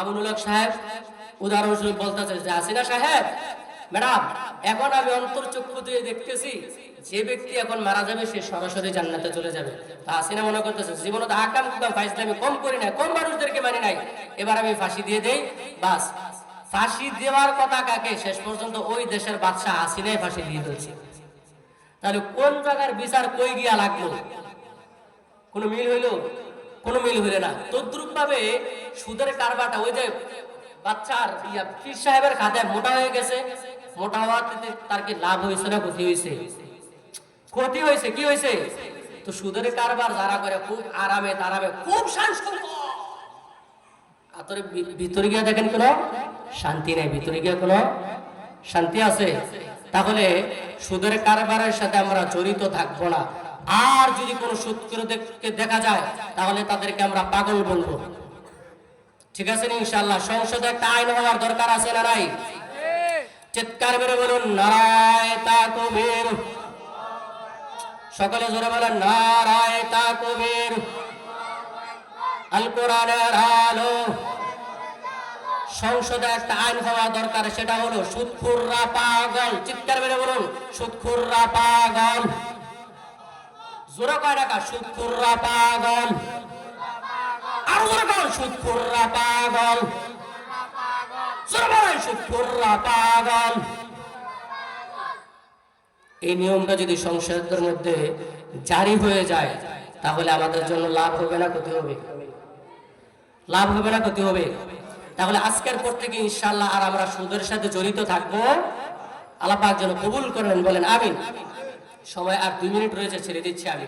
আমিনুল হক সাহেব উদাহরণস্বরূপ বলতেছে যে হাসিনা সাহেব ম্যাডাম, এখন আমি অন্তর্চক্ষু দিয়ে দেখতেছি যে ব্যক্তি এখন মারা যাবে সে সরাসরি জান্নাতে চলে যাবে। তা হাসিনা মনে করতেছে জীবনে তো আকাম কুকাম ফাইজলামি কম করি না, কম মানুষদেরকে মানি নাই, এবার আমি ফাঁসি দিয়ে দেই। বাস, ফাঁসি দেওয়ার কথা কাকে? শেষ পর্যন্ত ওই দেশের বাদশা হাসিনাই ফাঁসি দিয়ে দিচ্ছে। তাহলে কোন জায়গার বিচার কই গিয়া লাগলো? কোনো মিল হইলো? কোনো মিল হইলে না। তদ্রুপ ভাবে সুদের কারবারটা ওই যে বাচ্চার পীর সাহেবের খাতায় মোটা হয়ে গেছে, মোটা হওয়াতে তার কি লাভ হয়েছে না ক্ষতি হয়েছে? ক্ষতি হয়েছে। কি হয়েছে? তো সুদের কারবার যারা করে খুব আরামে তারামে, খুব শান্তি, ভিতরে গিয়ে দেখেন কোনো শান্তি নেই, ভিতরে গিয়ে কোনো শান্তি আছে? তাহলে সুদের কারবারের সাথে আমরা জড়িত থাকবো না। আর যদি কোনো সুদ করে দেখা যায় তাহলে তাদেরকে আমরা পাগল বলবো। ঠিক আছে ইনশাআল্লাহ? সংসদে একটা আইন হওয়ার দরকার আছে না নাই? চিৎকার মেরে বলুন নারায়ে তাকবীর। সকলে জোরে বলেন নারায়ে তাকবীর। আল কোরআনের আলো। সংসদে একটা আইন হওয়া দরকার, সেটা হলো সুদখোররা পাগল। চিৎকার মেরে বলুন সুদখোররা পাগল। জোরে কয় টাকা সুদখোররা পাগল। আর জোরে কয় সুদখোররা পাগল। জোরে বলেন সুদখোররা পাগল। এই নিয়মটা যদি সংসদের মধ্যে জারি হয়ে যায় তাহলে আমাদের জন্য লাভ হবে না ক্ষতি হবে? লাভ হবে না ক্ষতি হবে? তাহলে আজকের পর থেকে ইনশাআল্লাহ আর আমরা সুদের সাথে জড়িত থাকবো। আল্লাহ পাক যেন কবুল করেন, বলেন আমিন। সময় আর 2 মিনিট রয়েছে, ছেড়ে দিচ্ছি আমি।